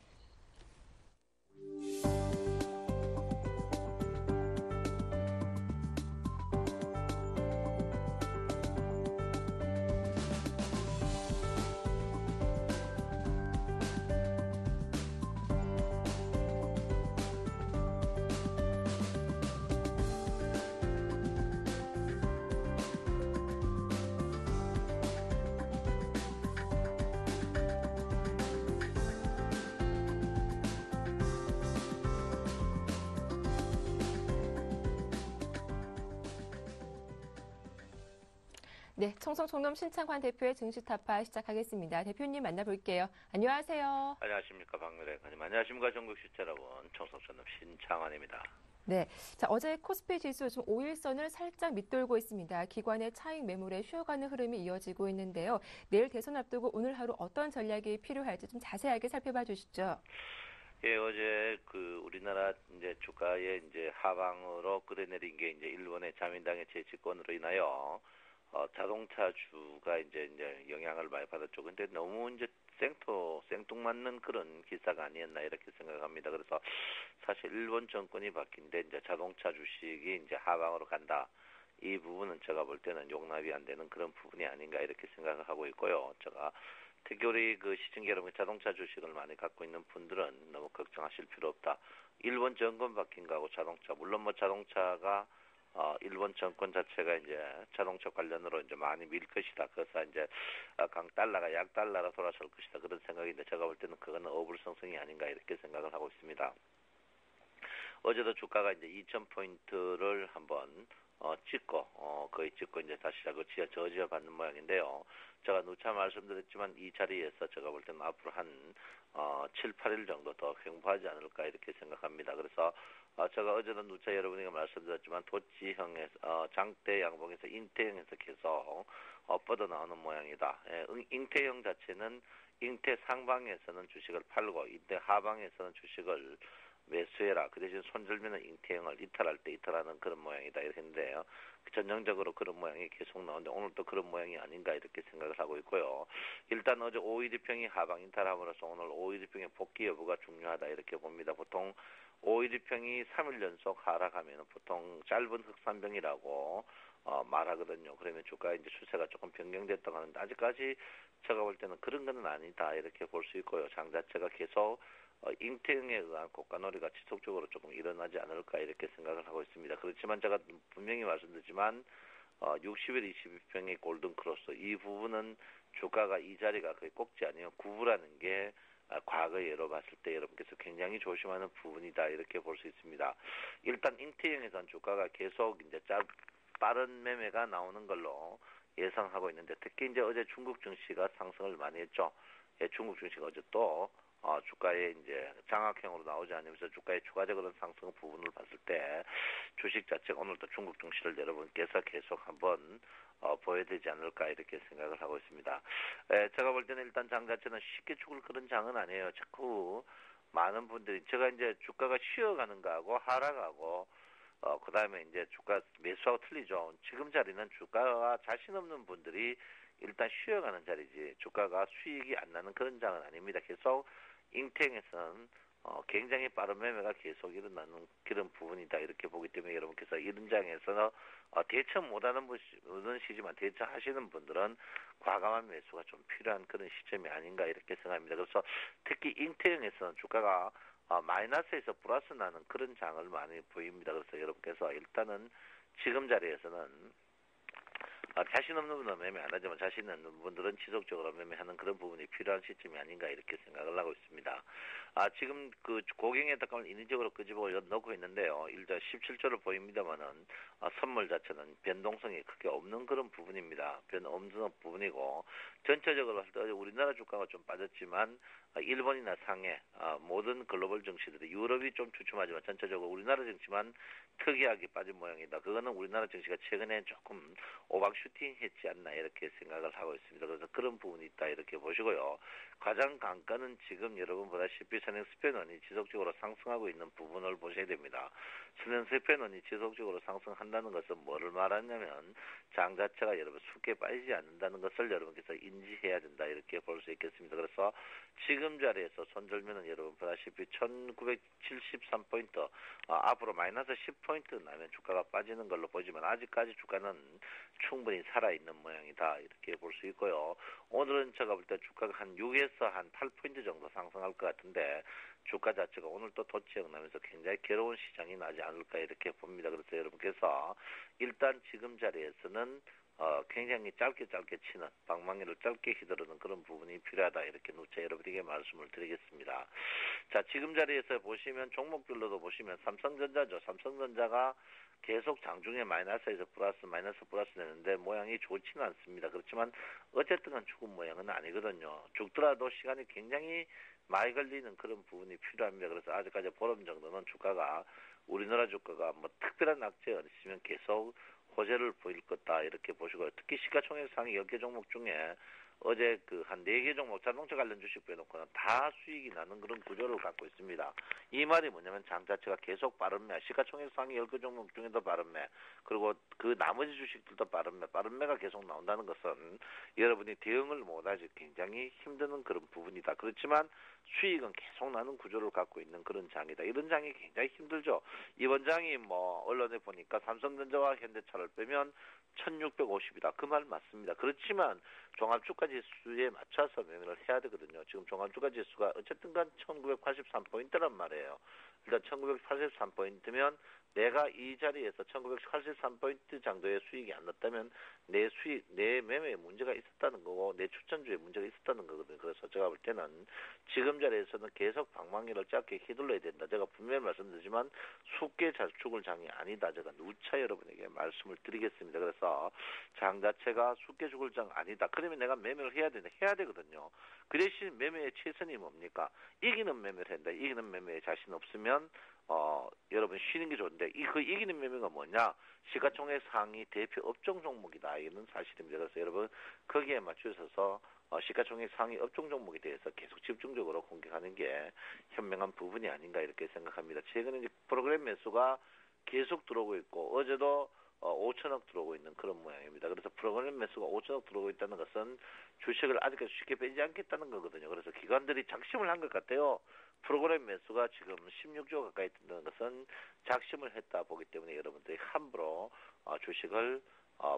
네, 청송총론 신창환 대표의 증시 타파 시작하겠습니다. 대표님 만나볼게요. 안녕하세요. 안녕하십니까, 박미래님. 안녕하십니까, 전국 시청 여러분. 청송총론 신창환입니다. 네, 자 어제 코스피 지수 좀 5일선을 살짝 밑돌고 있습니다. 기관의 차익 매물에 쉬어가는 흐름이 이어지고 있는데요. 내일 대선 앞두고 오늘 하루 어떤 전략이 필요할지 좀 자세하게 살펴봐 주시죠. 예, 어제 우리나라 이제 주가의 이제 하방으로 끌어내린 게 이제 일본의 자민당의 재집권으로 인하여 자동차주가 이제 영향을 많이 받았죠. 근데 너무 이제 생뚱맞는 그런 기사가 아니었나 이렇게 생각합니다. 그래서 사실 일본 정권이 바뀐 데 이제 자동차 주식이 이제 하방으로 간다. 이 부분은 제가 볼 때는 용납이 안 되는 그런 부분이 아닌가 이렇게 생각을 하고 있고요. 제가 특히 우리 시청자 여러분 자동차 주식을 많이 갖고 있는 분들은 너무 걱정하실 필요 없다. 일본 정권 바뀐 거하고 자동차 물론 뭐 자동차가 일본 정권 자체가 이제 자동차 관련으로 이제 많이 밀 것이다. 그래서 이제 강달러가 약달러로 돌아설 것이다. 그런 생각인데 제가 볼 때는 그거는 어불성성이 아닌가 이렇게 생각을 하고 있습니다. 어제도 주가가 이제 2,000포인트를 한번 찍고 거의 찍고 이제 다시 저지어 받는 모양인데요. 제가 누차 말씀드렸지만 이 자리에서 제가 볼 때는 앞으로 한 7, 8일 정도 더 횡보하지 않을까 이렇게 생각합니다. 그래서 제가 어제는 누차 여러분에게 말씀드렸지만 도치형에서 장대 양봉에서 잉태형에서 계속 뻗어나오는 모양이다. 예, 잉태형 자체는 잉태 상방에서는 주식을 팔고 잉태 하방에서는 주식을 매수해라. 그 대신 손절면은 잉태형을 이탈할 때 이탈하는 그런 모양이다 이렇게 했는데요. 전형적으로 그런 모양이 계속 나오는데 오늘도 그런 모양이 아닌가 이렇게 생각을 하고 있고요. 일단 어제 512평이 하방 이탈함으로써 오늘 512평의 복귀 여부가 중요하다 이렇게 봅니다. 보통 512평이 3일 연속 하락하면 보통 짧은 흑산병이라고 말하거든요. 그러면 주가 이제 추세가 조금 변경됐다고 하는데 아직까지 제가 볼 때는 그런 건 아니다 이렇게 볼 수 있고요. 장 자체가 계속 잉태형에 의한 고가놀이가 지속적으로 조금 일어나지 않을까 이렇게 생각을 하고 있습니다. 그렇지만 제가 분명히 말씀드리지만 60일 22평의 골든크로스 이 부분은 주가가 이 자리가 거의 꼭지 아니면 구부라는 게 과거 예로 봤을 때 여러분께서 굉장히 조심하는 부분이다 이렇게 볼 수 있습니다. 일단 잉태형에서는 주가가 계속 이제 빠른 매매가 나오는 걸로 예상하고 있는데 특히 이제 어제 중국 증시가 상승을 많이 했죠. 예, 중국 증시가 어제 또 주가에 이제 장악형으로 나오지 않으면서 주가의 추가적으로 상승 부분을 봤을 때 주식 자체가 오늘도 중국 증시를 여러분께서 계속 한번 보여되지 않을까 이렇게 생각을 하고 있습니다. 제가 볼 때는 일단 장 자체는 쉽게 죽을 그런 장은 아니에요. 자꾸 많은 분들이 제가 이제 주가가 쉬어가는 거하고 하락하고 그 다음에 이제 주가 매수하고 틀리죠. 지금 자리는 주가가 자신 없는 분들이 일단 쉬어가는 자리지 주가가 수익이 안 나는 그런 장은 아닙니다. 계속 잉태형에서는 굉장히 빠른 매매가 계속 일어나는 그런 부분이다 이렇게 보기 때문에 여러분께서 이런 장에서는 대처 못하는 분은 시지만 대처하시는 분들은 과감한 매수가 좀 필요한 그런 시점이 아닌가 이렇게 생각합니다. 그래서 특히 잉태형에서는 주가가 마이너스에서 플러스 나는 그런 장을 많이 보입니다. 그래서 여러분께서 일단은 지금 자리에서는 자신 없는 분은 매매 안 하지만 자신 있는 분들은 지속적으로 매매하는 그런 부분이 필요한 시점이 아닌가 이렇게 생각을 하고 있습니다. 지금 고경의 닭감을 인위적으로 끄집어 넣고 있는데요. 일단 17조를 보입니다만은 선물 자체는 변동성이 크게 없는 그런 부분입니다. 없는 부분이고 전체적으로 봤을 때 우리나라 주가가 좀 빠졌지만 일본이나 상해 모든 글로벌 증시들이 유럽이 좀 주춤하지만 전체적으로 우리나라 증시만 특이하게 빠진 모양이다. 그거는 우리나라 증시가 최근에 조금 오박 슈팅했지 않나 이렇게 생각을 하고 있습니다. 그래서 그런 부분이 있다 이렇게 보시고요. 가장 강가는 지금 여러분 보다시피 선행 스페인원이 지속적으로 상승하고 있는 부분을 보셔야 됩니다. 선행 스페인원이 지속적으로 상승한다는 것은 뭐를 말하냐면 장 자체가 여러분 쉽게 빠지지 않는다는 것을 여러분께서 인지해야 된다 이렇게 볼 수 있겠습니다. 그래서 지금 자리에서 손절면은 여러분 보다시피 1973포인트 앞으로 마이너스 10포인트 나면 주가가 빠지는 걸로 보지만 아직까지 주가는 충분히 살아있는 모양이다 이렇게 볼 수 있고요. 오늘은 제가 볼 때 주가가 한 6에서 한 8포인트 정도 상승할 것 같은데 주가 자체가 오늘 또 도치형 나면서 굉장히 괴로운 시장이 나지 않을까 이렇게 봅니다. 그래서 여러분께서 일단 지금 자리에서는 굉장히 짧게 치는 방망이를 짧게 휘두르는 그런 부분이 필요하다 이렇게 누차 여러분에게 말씀을 드리겠습니다. 자, 지금 자리에서 보시면 종목별로도 보시면 삼성전자죠. 삼성전자가 계속 장중에 마이너스에서 마이너스 플러스 내는데 모양이 좋지는 않습니다. 그렇지만 어쨌든 죽은 모양은 아니거든요. 죽더라도 시간이 굉장히 많이 걸리는 그런 부분이 필요합니다. 그래서 아직까지 보름 정도는 주가가 우리나라 주가가 뭐 특별한 낙제가 있으면 계속 호재를 보일 거다 이렇게 보시고요. 특히 시가총액 상위 10개 종목 중에 어제 그 한 4개 종목 자동차 관련 주식 빼놓고는 다 수익이 나는 그런 구조를 갖고 있습니다. 이 말이 뭐냐면 장 자체가 계속 빠른 매, 시가총액 상위 10개 종목 중에도 빠른 매, 그리고 그 나머지 주식들도 빠른 매가 계속 나온다는 것은 여러분이 대응을 못하지 굉장히 힘드는 그런 부분이다. 그렇지만 수익은 계속 나는 구조를 갖고 있는 그런 장이다. 이런 장이 굉장히 힘들죠. 이번 장이 뭐 언론에 보니까 삼성전자와 현대차를 빼면 1650이다. 그 말 맞습니다. 그렇지만 종합주가지수에 맞춰서 매매를 해야 되거든요. 지금 종합주가지수가 어쨌든 간 1983포인트란 말이에요. 일단 1983포인트면 내가 이 자리에서 1983포인트 정도의 수익이 안 났다면 내 매매에 문제가 있었다는 거고 내 추천주에 문제가 있었다는 거거든요. 그래서 제가 볼 때는 지금 자리에서는 계속 방망이를 짧게 휘둘러야 된다. 제가 분명히 말씀드리지만 쉽게 잘 죽을 장이 아니다. 제가 누차 여러분에게 말씀을 드리겠습니다. 그래서 장 자체가 쉽게 죽을 장 아니다. 그러면 내가 매매를 해야 되거든요. 그 대신 매매의 최선이 뭡니까? 이기는 매매를 한다. 이기는 매매에 자신 없으면 여러분 쉬는 게 좋은데 그 이기는 매매가 뭐냐? 시가총액 상위 대표 업종 종목이다. 이는 사실입니다. 그래서 여러분 거기에 맞추셔서 시가총액 상위 업종 종목에 대해서 계속 집중적으로 공격하는 게 현명한 부분이 아닌가 이렇게 생각합니다. 최근에 이제 프로그램 매수가 계속 들어오고 있고 어제도 5천억 들어오고 있는 그런 모양입니다. 그래서 프로그램 매수가 5천억 들어오고 있다는 것은 주식을 아직까지 쉽게 빼지 않겠다는 거거든요. 그래서 기관들이 작심을 한 것 같아요. 프로그램 매수가 지금 16조 가까이 든다는 것은 작심을 했다 보기 때문에 여러분들이 함부로 주식을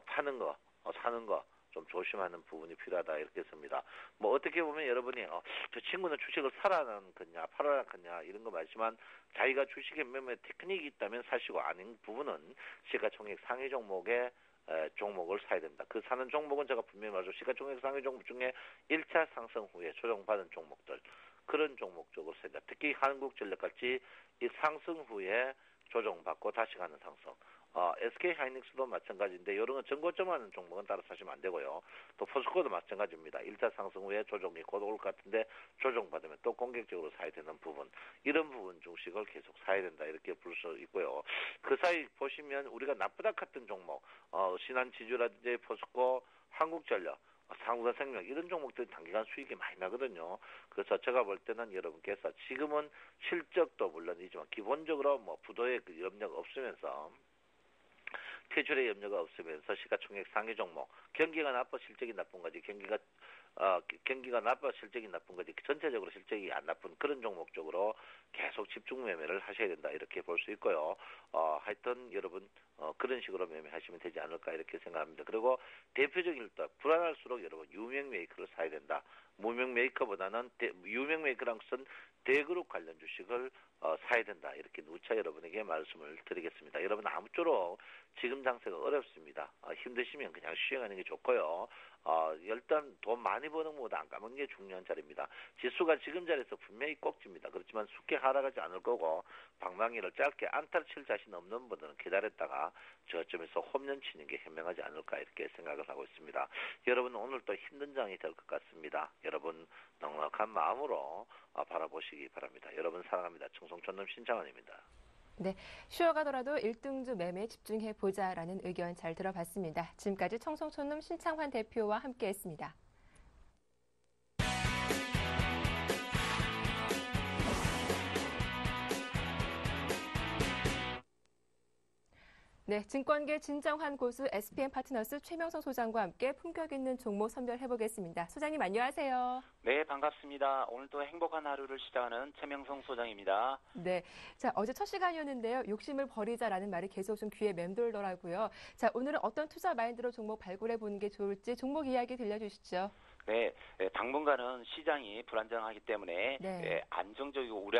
파는 거, 사는 거 좀 조심하는 부분이 필요하다 이렇게 씁니다. 뭐 어떻게 보면 여러분이 저 친구는 주식을 사라는 거냐 팔아라 거냐 이런 거 말지만 자기가 주식의 매매 테크닉이 있다면 사시고 아닌 부분은 시가총액 상위 종목의 종목을 사야 됩니다. 그 사는 종목은 제가 분명히 말하죠. 시가총액 상위 종목 중에 1차 상승 후에 조정받은 종목들 그런 종목 쪽으로 사야 됩니다. 특히 한국전력같이 이 상승 후에 조정받고 다시 가는 상승. SK하이닉스도 마찬가지인데 이런 건 전고점하는 종목은 따라 사시면 안 되고요. 또 포스코도 마찬가지입니다. 1차 상승 후에 조정이 곧 올 것 같은데 조정받으면 또 공격적으로 사야 되는 부분. 이런 부분 주식을 계속 사야 된다 이렇게 볼 수 있고요. 그 사이 보시면 우리가 나쁘다 같은 종목 신한지주라든지 포스코, 한국전력 삼성생명 이런 종목들이 단기간 수익이 많이 나거든요. 그래서 제가 볼 때는 여러분께서 지금은 실적도 물론이지만 기본적으로 뭐 부도의 그 염려가 없으면서 퇴출의 염려가 없으면서 시가총액 상위 종목 경기가 나빠 실적이 나쁜 거지 경기가 나빠 실적이 나쁜 거지 전체적으로 실적이 안 나쁜 그런 종목 쪽으로 계속 집중 매매를 하셔야 된다 이렇게 볼 수 있고요. 하여튼 여러분 그런 식으로 매매하시면 되지 않을까 이렇게 생각합니다. 그리고 대표적인 또 불안할수록 여러분 유명 메이커를 사야 된다. 무명 메이커보다는 유명 메이커랑 쓴 대그룹 관련 주식을 사야 된다. 이렇게 누차 여러분에게 말씀을 드리겠습니다. 여러분 아무쪼록 지금 장세가 어렵습니다. 힘드시면 그냥 쉬어가는 게 좋고요. 일단 돈 많이 버는 것보다 안 감은 게 중요한 자리입니다. 지수가 지금 자리에서 분명히 꼭집니다. 그렇지만 쉽게 하락하지 않을 거고 방망이를 짧게 안타를 칠 자신 없는 분들은 기다렸다가 저점에서 홈런 치는 게 현명하지 않을까 이렇게 생각을 하고 있습니다. 여러분 오늘도 힘든 장이 될 것 같습니다. 여러분 넉넉한 마음으로 바라보시기 바랍니다. 여러분 사랑합니다. 청송촌놈 신창원입니다. 네, 쉬어가더라도 1등주 매매에 집중해보자라는 의견 잘 들어봤습니다. 지금까지 청송촌놈 신창환 대표와 함께했습니다. 네, 증권계 진정한 고수 SPM 파트너스 최명성 소장과 함께 품격 있는 종목 선별해보겠습니다. 소장님 안녕하세요. 네, 반갑습니다. 오늘도 행복한 하루를 시작하는 최명성 소장입니다. 네, 자 어제 첫 시간이었는데요. 욕심을 버리자라는 말이 계속 좀 귀에 맴돌더라고요. 자 오늘은 어떤 투자 마인드로 종목 발굴해보는 게 좋을지 종목 이야기 들려주시죠. 네, 당분간은 시장이 불안정하기 때문에 네. 안정적이고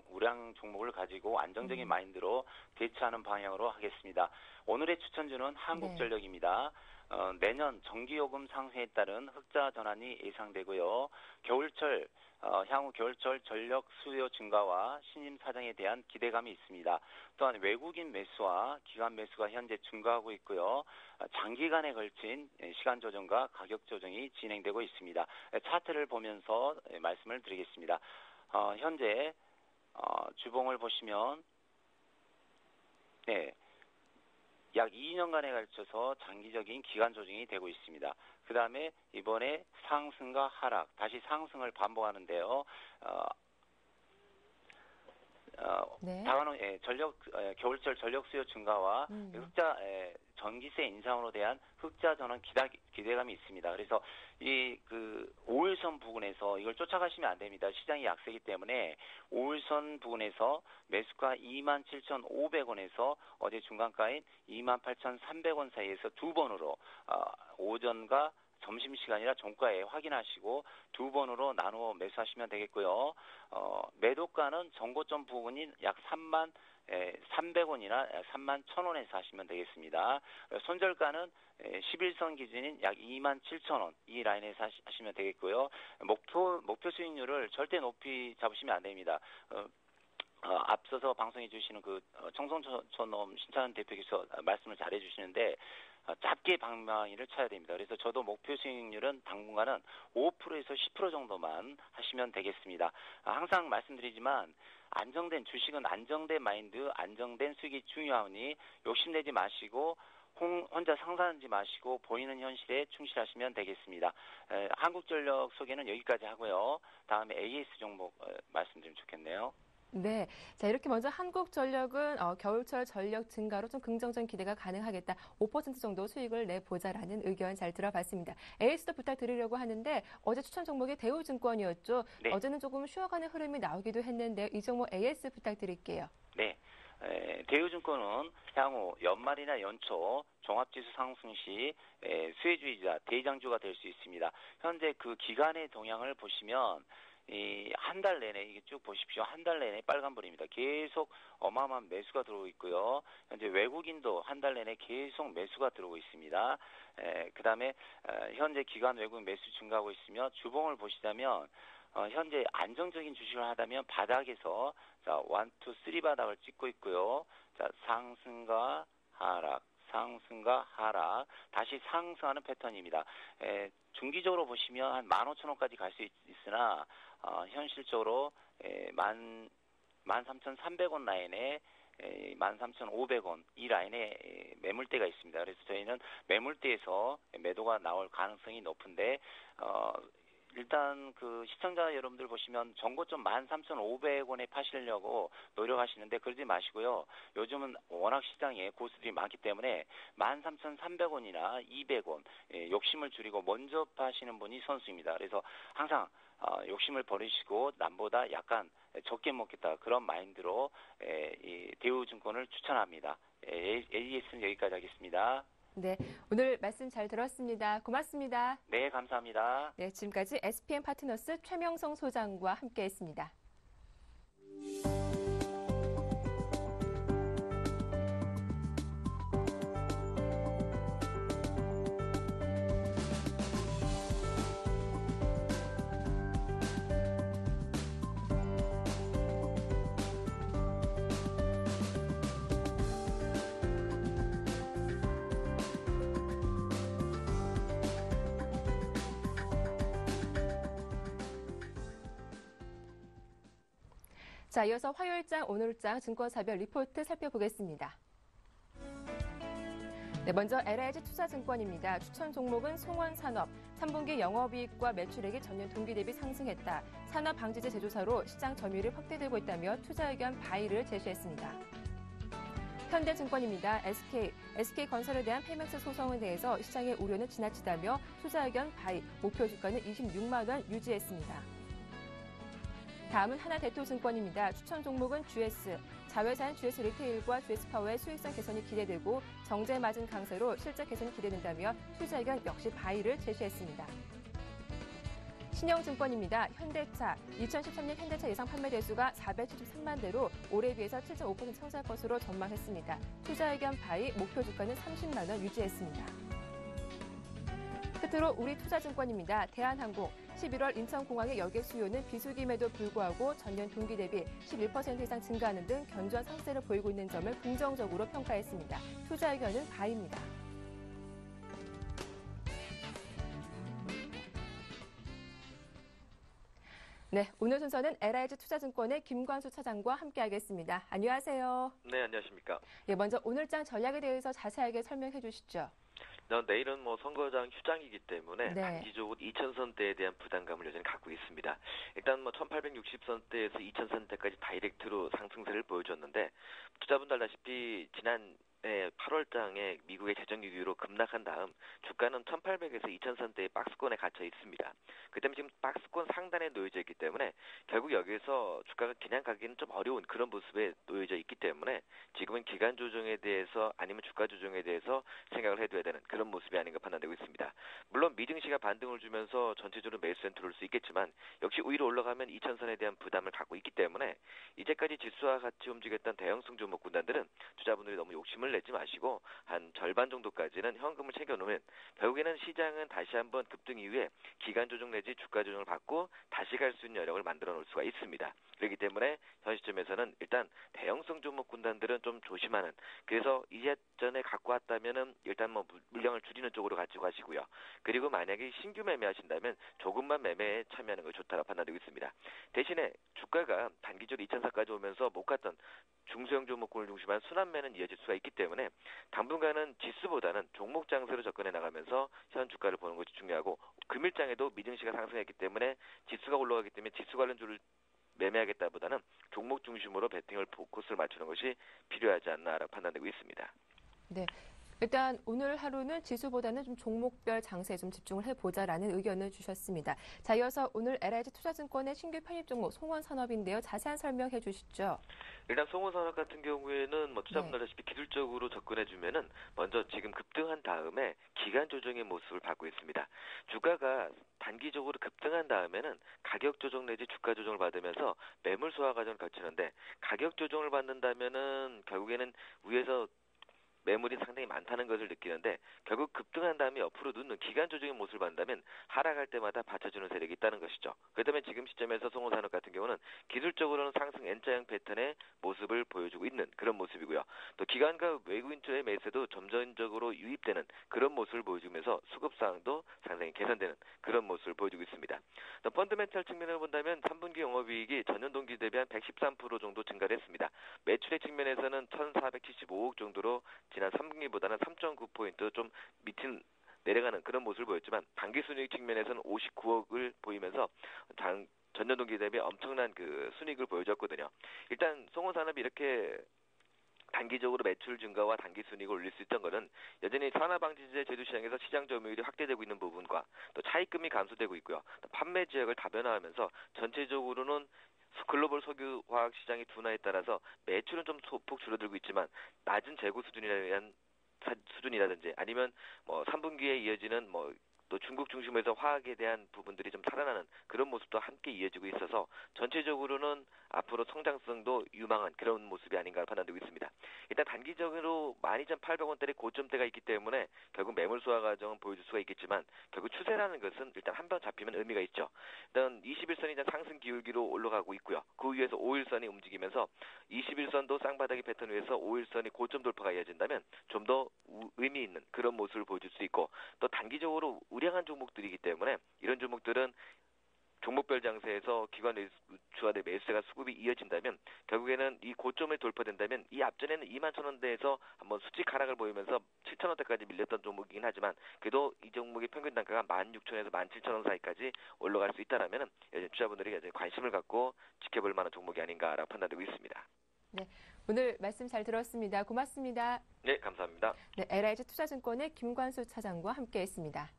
우량 종목을 가지고 안정적인 마인드로 대처하는 방향으로 하겠습니다. 오늘의 추천주는 한국전력입니다. 내년 전기요금 상승에 따른 흑자 전환이 예상되고요. 향후 겨울철 전력 수요 증가와 신임 사장에 대한 기대감이 있습니다. 또한 외국인 매수와 기관 매수가 현재 증가하고 있고요. 장기간에 걸친 시간 조정과 가격 조정이 진행되고 있습니다. 차트를 보면서 말씀을 드리겠습니다. 현재 주봉을 보시면 네. 약 2년간에 걸쳐서 장기적인 기간 조정이 되고 있습니다. 그 다음에 이번에 상승과 하락, 다시 상승을 반복하는데요. 네. 다가오는 겨울철 전력 수요 증가와 흑자 전기세 인상으로 대한 흑자 전환 기대감이 있습니다. 그래서 이 5일선 부근에서 이걸 쫓아가시면 안 됩니다. 시장이 약세이기 때문에 5일선 부근에서 매수가 27,500원에서 어제 중간가인 28,300원 사이에서 두 번으로 오전과 점심시간이라 종가에 확인하시고 두 번으로 나누어 매수하시면 되겠고요. 매도가는 전고점 부근인 약 3,300원이나 31,000원에서 하시면 되겠습니다. 손절가는 11선 기준인 약 27,000원 이 라인에서 하시면 되겠고요. 목표 수익률을 절대 높이 잡으시면 안 됩니다. 앞서서 방송해 주시는 청송촌놈 신창원 대표께서 말씀을 잘 해주시는데 짧게 방망이를 쳐야 됩니다. 그래서 저도 목표 수익률은 당분간은 5%에서 10% 정도만 하시면 되겠습니다. 항상 말씀드리지만 안정된 주식은 안정된 마인드, 안정된 수익이 중요하니 욕심내지 마시고 혼자 상상하지 마시고 보이는 현실에 충실하시면 되겠습니다. 한국전력 소개는 여기까지 하고요. 다음에 AS 종목 말씀드리면 좋겠네요. 네, 자 이렇게 먼저 한국전력은 겨울철 전력 증가로 좀 긍정적인 기대가 가능하겠다. 5% 정도 수익을 내보자라는 의견 잘 들어봤습니다. AS도 부탁드리려고 하는데 어제 추천 종목이 대우증권이었죠. 네. 어제는 조금 쉬어가는 흐름이 나오기도 했는데 이 종목 AS 부탁드릴게요. 네. 대우증권은 향후 연말이나 연초 종합지수 상승 시 수혜주이자 대장주가 될 수 있습니다. 현재 그 기간의 동향을 보시면 한 달 내내 이게 쭉 보십시오. 한 달 내내 빨간불입니다. 계속 어마어마한 매수가 들어오고 있고요. 현재 외국인도 한 달 내내 계속 매수가 들어오고 있습니다. 그 다음에 현재 기관 외국인 매수 증가하고 있으며 주봉을 보시자면 현재 안정적인 주식을 하다면 바닥에서 1, 2, 3 바닥을 찍고 있고요. 자, 상승과 하락, 다시 상승하는 패턴입니다. 중기적으로 보시면 한 15,000원까지 갈 수 있으나 현실적으로 13,300원 라인에 13,500원 이 라인에 매물대가 있습니다. 그래서 저희는 매물대에서 매도가 나올 가능성이 높은데 일단 시청자 여러분들 보시면 전고점 13,500원에 파시려고 노력하시는데 그러지 마시고요. 요즘은 워낙 시장에 고수들이 많기 때문에 13,300원이나 200원 욕심을 줄이고 먼저 파시는 분이 선수입니다. 그래서 항상 욕심을 버리시고 남보다 약간 적게 먹겠다 그런 마인드로 이 대우증권을 추천합니다. AS는 여기까지 하겠습니다. 네, 오늘 말씀 잘 들었습니다. 고맙습니다. 네, 감사합니다. 네, 지금까지 SPM 파트너스 최명성 소장과 함께했습니다. 자, 이어서 화요일장, 오늘장 증권사별 리포트 살펴보겠습니다. 네, 먼저 LIG 투자증권입니다. 추천 종목은 송원산업. 3분기 영업이익과 매출액이 전년 동기 대비 상승했다. 산업방지제 제조사로 시장 점유율이 확대되고 있다며 투자 의견 바이를 제시했습니다. 현대증권입니다. SK건설에 대한 페이맥스 소송에 대해서 시장의 우려는 지나치다며 투자 의견 바이, 목표 주가는 26만 원 유지했습니다. 다음은 하나대투증권입니다. 추천 종목은 GS. 자회사인 GS 리테일과 GS 파워의 수익성 개선이 기대되고 정제 마진 강세로 실적 개선이 기대된다며 투자 의견 역시 바이를 제시했습니다. 신영증권입니다. 현대차. 2013년 현대차 예상 판매 대수가 473만 대로 올해 비해서 7.5% 성장할 것으로 전망했습니다. 투자 의견 바이, 목표 주가는 30만 원 유지했습니다. 끝으로 우리투자증권입니다. 대한항공. 11월 인천공항의 여객 수요는 비수기임에도 불구하고 전년 동기 대비 11% 이상 증가하는 등 견조한 상세를 보이고 있는 점을 긍정적으로 평가했습니다. 투자 의견은 바이입니다. 네, 오늘 순서는 LIG 투자증권의 김관수 차장과 함께하겠습니다. 안녕하세요. 네, 안녕하십니까. 예, 먼저 오늘장 전략에 대해서 자세하게 설명해 주시죠. 내일은 선거장 휴장이기 때문에 네. 단기적으로 2,000선대에 대한 부담감을 여전히 갖고 있습니다. 일단 1,860선대에서 2,000선대까지 다이렉트로 상승세를 보여줬는데 투자분들 알다시피 지난 8월장에 미국의 재정위기로 급락한 다음 주가는 1,800에서 2,000선대의 박스권에 갇혀 있습니다. 그 때문에 지금 박스권 상단에 놓여져 있기 때문에 결국 여기에서 주가가 그냥 가기는 좀 어려운 그런 모습에 놓여져 있기 때문에 지금은 기간 조정에 대해서 아니면 주가 조정에 대해서 생각을 해둬야 되는 그런 모습이 아닌가 판단되고 있습니다. 물론 미증시가 반등을 주면서 전체적으로 매수엔 들어올 수 있겠지만 역시 위로 올라가면 2,000선에 대한 부담을 갖고 있기 때문에 이제까지 지수와 같이 움직였던 대형성 종목 군단들은 투자분들이 너무 욕심을 내지 마시고 한 절반 정도까지는 현금을 챙겨놓으면 결국에는 시장은 다시 한번 급등 이후에 기간 조정 내지 주가 조정을 받고 다시 갈 수 있는 여력을 만들어 놓을 수가 있습니다. 그렇기 때문에 현 시점에서는 일단 대형성 종목 군단들은 좀 조심하는 그래서 이전에 갖고 왔다면은 일단 물량을 줄이는 쪽으로 가지고 가시고요. 그리고 만약에 신규 매매하신다면 조금만 매매에 참여하는 게 좋다고 판단되고 있습니다. 대신에 주가가 단기적으로 2,000선까지 오면서 못 갔던 중소형 종목군을 중심한 순환매는 이어질 수가 있기 때문에 당분간은 지수보다는 종목 장세로 접근해 나가면서 현 주가를 보는 것이 중요하고 금일장에도 미증시가 상승했기 때문에 지수가 올라가기 때문에 지수 관련주를 매매하겠다보다는 종목 중심으로 베팅을 포커스를 맞추는 것이 필요하지 않나라고 판단되고 있습니다. 네. 일단 오늘 하루는 지수보다는 좀 종목별 장세에 좀 집중을 해보자라는 의견을 주셨습니다. 자, 이어서 오늘 LIG 투자증권의 신규 편입 종목 송원산업인데요. 자세한 설명해 주시죠. 일단 송원산업 같은 경우에는 투자분들 아시피 기술적으로 접근해주면은 먼저 지금 급등한 다음에 기간 조정의 모습을 받고 있습니다. 주가가 단기적으로 급등한 다음에는 가격 조정 내지 주가 조정을 받으면서 매물 소화 과정을 거치는데 가격 조정을 받는다면은 결국에는 위에서 매물이 상당히 많다는 것을 느끼는데 결국 급등한 다음에 옆으로 눕는 기간 조정의 모습을 받는다면 하락할 때마다 받쳐주는 세력이 있다는 것이죠. 그렇다면 지금 시점에서 송원산업 같은 경우는 기술적으로는 상승 N자형 패턴의 모습을 보여주고 있는 그런 모습이고요. 또 기관과 외국인주의 매수도 점진적으로 유입되는 그런 모습을 보여주면서 수급상도 상당히 개선되는 그런 모습을 보여주고 있습니다. 또 펀더멘탈 측면을 본다면 3분기 영업이익이 전년 동기 대비 한 113% 정도 증가를 했습니다. 매출액 측면에서는 1,475억 정도로 지난 3분기보다는 3.9포인트 좀 밑은 내려가는 그런 모습을 보였지만 당기순이익 측면에서는 59억을 보이면서 전년 동기 대비 엄청난 그 순이익을 보여줬거든요. 일단 송원산업이 이렇게 단기적으로 매출 증가와 단기순이익을 올릴 수 있던 것은 여전히 산업방지제 제조시장에서 시장 점유율이 확대되고 있는 부분과 또 차입금이 감소되고 있고요. 또 판매 지역을 다변화하면서 전체적으로는 글로벌 석유화학 시장의 둔화에 따라서 매출은 좀 소폭 줄어들고 있지만 낮은 재고 수준이라든지 아니면 3분기에 이어지는 또 중국 중심에서 화학에 대한 부분들이 좀 살아나는 그런 모습도 함께 이어지고 있어서 전체적으로는 앞으로 성장성도 유망한 그런 모습이 아닌가 판단되고 있습니다. 일단 단기적으로 12,800원대의 고점대가 있기 때문에 결국 매물 소화 과정은 보여줄 수가 있겠지만 결국 추세라는 것은 일단 한 번 잡히면 의미가 있죠. 일단 21선이 상승 기울기로 올라가고 있고요. 그 위에서 5일선이 움직이면서 21선도 쌍바닥의 패턴 위에서 5일선이 고점 돌파가 이어진다면 좀 더 의미 있는 그런 모습을 보여줄 수 있고 또 단기적으로 우량한 종목들이기 때문에 이런 종목들은 종목별 장세에서 기관 주간의 매수세가 수급이 이어진다면 결국에는 이 고점을 돌파된다면 이 앞전에는 21,000원대에서 한번 수직 하락을 보이면서 7,000원대까지 밀렸던 종목이긴 하지만 그래도 이 종목의 평균 단가가 16,000원에서 17,000원 사이까지 올라갈 수 있다라면 투자분들이 이제 관심을 갖고 지켜볼 만한 종목이 아닌가라고 판단되고 있습니다. 네, 오늘 말씀 잘 들었습니다. 고맙습니다. 네, 감사합니다. 네, LIG 투자증권의 김관수 차장과 함께했습니다.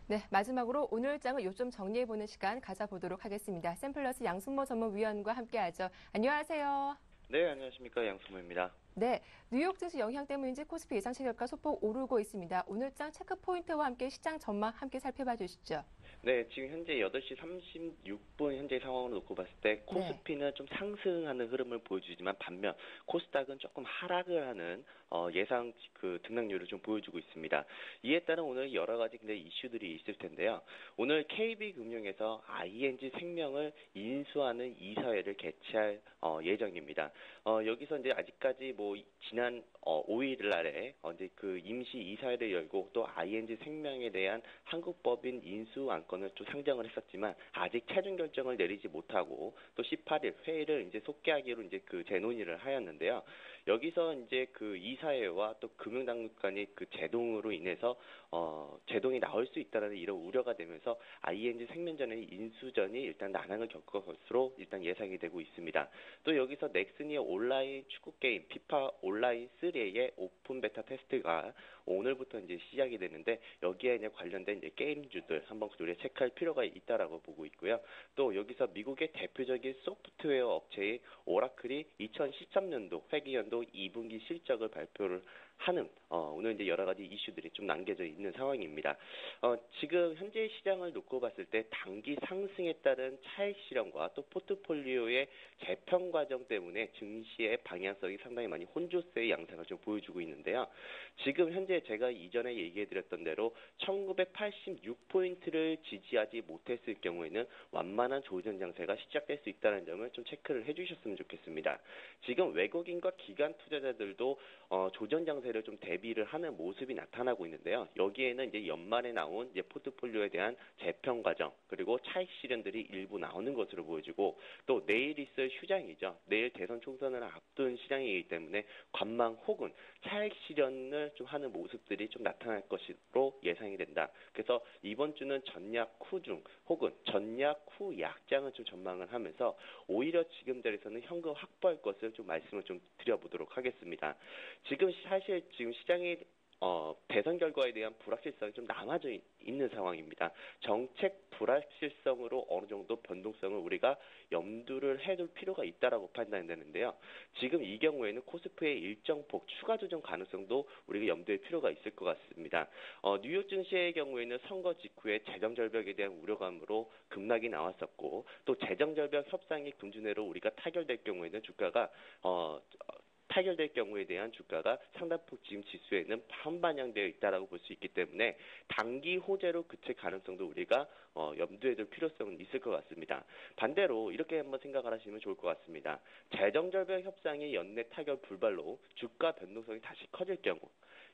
네, 마지막으로 오늘 장을 요점 정리해보는 시간 가져보도록 하겠습니다. 샘플러스 양승모 전문위원과 함께하죠. 안녕하세요. 네, 안녕하십니까. 양승모입니다. 네, 뉴욕 증시 영향 때문인지 코스피 예상치 결과 소폭 오르고 있습니다. 오늘 장 체크 포인트와 함께 시장 전망 함께 살펴봐 주시죠. 네, 지금 현재 8시 36분 현재 상황으로 놓고 봤을 때 코스피는 좀 상승하는 흐름을 보여주지만 반면 코스닥은 조금 하락을 하는 예상 등락률을 좀 보여주고 있습니다. 이에 따른 오늘 여러 가지 근데 이슈들이 있을 텐데요. 오늘 KB금융에서 ING 생명을 인수하는 이사회를 개최할 예정입니다. 여기서 이제 아직까지 뭐 지난 5일 날에 이제 그 임시 이사회를 열고 또 ING 생명에 대한 한국법인 인수 안건을 좀 상정을 했었지만 아직 최종 결정을 내리지 못하고 또 18일 회의를 이제 속개하기로 이제 그 재논의를 하였는데요. 여기서 이제 그 이사회와 또 금융당국 간의 그 제동으로 인해서 제동이 나올 수 있다는 이런 우려가 되면서 ING 생명전의 인수전이 일단 난항을 겪을 것으로 일단 예상이 되고 있습니다. 또 여기서 넥슨이 온라인 축구 게임 피파 온라인 3의 오픈 베타 테스트가 오늘부터 이제 시작이 되는데 여기에 이제 관련된 이제 게임주들 한번 우리가 체크할 필요가 있다라고 보고 있고요. 또 여기서 미국의 대표적인 소프트웨어 업체인 오라클이 2013년도 회계연도 2분기 실적을 발표를 하는 오늘 이제 여러 가지 이슈들이 좀 남겨져 있는 상황입니다. 지금 현재 시장을 놓고 봤을 때 단기 상승에 따른 차익 실현과 또 포트폴리오의 재평 과정 때문에 증시의 방향성이 상당히 많이 혼조세의 양상을 좀 보여주고 있는데요. 지금 현재 제가 이전에 얘기해드렸던 대로 1986포인트를 지지하지 못했을 경우에는 완만한 조정 장세가 시작될 수 있다는 점을 좀 체크를 해주셨으면 좋겠습니다. 지금 외국인과 기관 투자자들도 조정 장세를 좀 대비를 하는 모습이 나타나고 있는데요. 여기에는 이제 연말에 나온 이제 포트폴리오에 대한 재평 과정 그리고 차익 실현들이 일부 나오는 것으로 보여지고 또 내일 있을 휴장이죠. 내일 대선 총선을 앞둔 시장이기 때문에 관망 혹은 차익 실현을 좀 하는 모습들이 좀 나타날 것으로 예상이 된다. 그래서 이번 주는 전약 후중 혹은 전약 후 약장을 좀 전망을 하면서 오히려 지금 자리에서는 현금 확보할 것을 좀 말씀을 좀 드려보도록 하겠습니다. 지금 사실 지금 시장이 대선 결과에 대한 불확실성이 좀 남아져 있는 상황입니다. 정책 불확실성으로 어느 정도 변동성을 우리가 염두를 해둘 필요가 있다라고 판단되는데요. 지금 이 경우에는 코스피의 일정폭 추가 조정 가능성도 우리가 염두에 필요가 있을 것 같습니다. 뉴욕 증시의 경우에는 선거 직후에 재정 절벽에 대한 우려감으로 급락이 나왔었고 또 재정 절벽 협상이 금주내로 우리가 타결될 경우에는 주가가 타결될 경우에 대한 주가가 상당폭 지금 지수에는 반반영되어 있다라고 볼 수 있기 때문에 단기 호재로 그칠 가능성도 우리가 염두에 둘 필요성은 있을 것 같습니다. 반대로 이렇게 한번 생각을 하시면 좋을 것 같습니다. 재정절벽 협상이 연내 타결 불발로 주가 변동성이 다시 커질 경우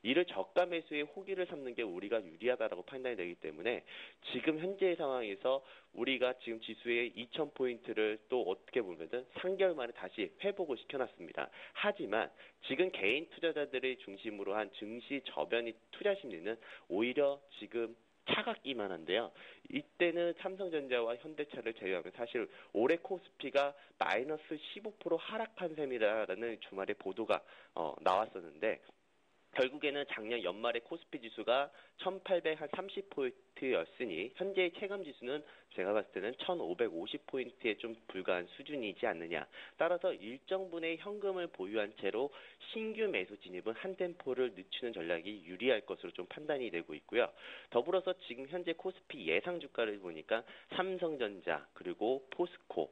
이를 저가 매수의 호기를 삼는 게 우리가 유리하다라고 판단이 되기 때문에 지금 현재의 상황에서 우리가 지금 지수의 2000포인트를 또 어떻게 보면은 3개월 만에 다시 회복을 시켜놨습니다. 하지만 지금 개인 투자자들의 중심으로 한 증시 저변이 투자 심리는 오히려 지금 차갑기만 한데요. 이때는 삼성전자와 현대차를 제외하면 사실 올해 코스피가 마이너스 15% 하락한 셈이라는 주말에 보도가 나왔었는데 결국에는 작년 연말에 코스피 지수가 1830포인트였으니 현재의 체감 지수는 제가 봤을 때는 1550포인트에 좀 불과한 수준이지 않느냐. 따라서 일정 분의 현금을 보유한 채로 신규 매수 진입은 한 템포를 늦추는 전략이 유리할 것으로 좀 판단이 되고 있고요. 더불어서 지금 현재 코스피 예상 주가를 보니까 삼성전자 그리고 포스코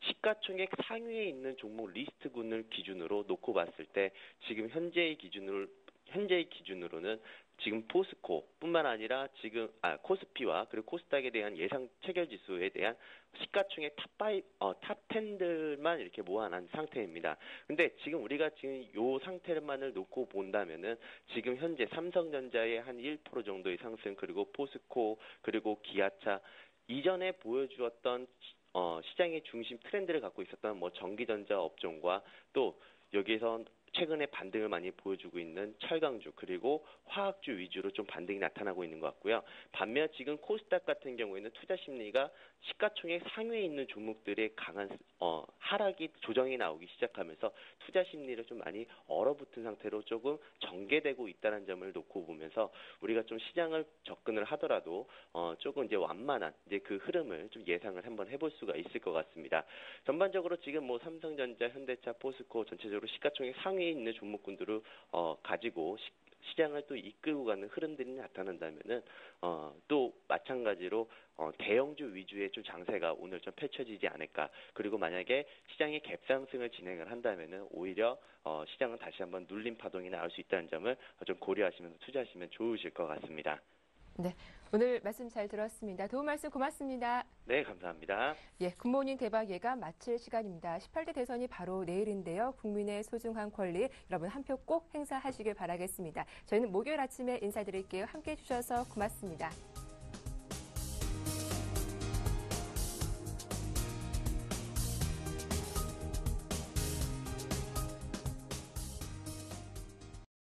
시가총액 상위에 있는 종목 리스트군을 기준으로 놓고 봤을 때 지금 현재의 기준으로 현재의 기준으로는 지금 포스코뿐만 아니라 지금 코스피와 그리고 코스닥에 대한 예상 체결 지수에 대한 시가총액 탑 10들만 이렇게 모아놓은 상태입니다. 근데 지금 우리가 지금 요 상태만을 놓고 본다면은 지금 현재 삼성전자의 한 1% 정도의 상승, 그리고 포스코, 그리고 기아차, 이전에 보여주었던 시장의 중심 트렌드를 갖고 있었던 뭐 전기전자 업종과 또 여기에서 최근에 반등을 많이 보여주고 있는 철강주 그리고 화학주 위주로 좀 반등이 나타나고 있는 것 같고요. 반면 지금 코스닥 같은 경우에는 투자 심리가 시가총액 상위에 있는 종목들의 강한 하락이 조정이 나오기 시작하면서 투자 심리를 좀 많이 얼어붙은 상태로 조금 전개되고 있다는 점을 놓고 보면서 우리가 좀 시장을 접근을 하더라도 조금 이제 완만한 이제 그 흐름을 좀 예상을 한번 해볼 수가 있을 것 같습니다. 전반적으로 지금 뭐 삼성전자, 현대차, 포스코 전체적으로 시가총액 상위에 있는 종목군들을 가지고 시장을 또 이끌고 가는 흐름들이 나타난다면은 또 마찬가지로 대형주 위주의 좀 장세가 오늘 좀 펼쳐지지 않을까. 그리고 만약에 시장이 갭상승을 진행을 한다면은 오히려 시장은 다시 한번 눌림 파동이 나올 수 있다는 점을 좀 고려하시면서 투자하시면 좋으실 것 같습니다. 네, 오늘 말씀 잘 들었습니다. 도움 말씀 고맙습니다. 네, 감사합니다. 예, 굿모닝 대박 예감 마칠 시간입니다. 18대 대선이 바로 내일인데요. 국민의 소중한 권리 여러분 한 표 꼭 행사하시길 바라겠습니다. 저희는 목요일 아침에 인사드릴게요. 함께해 주셔서 고맙습니다.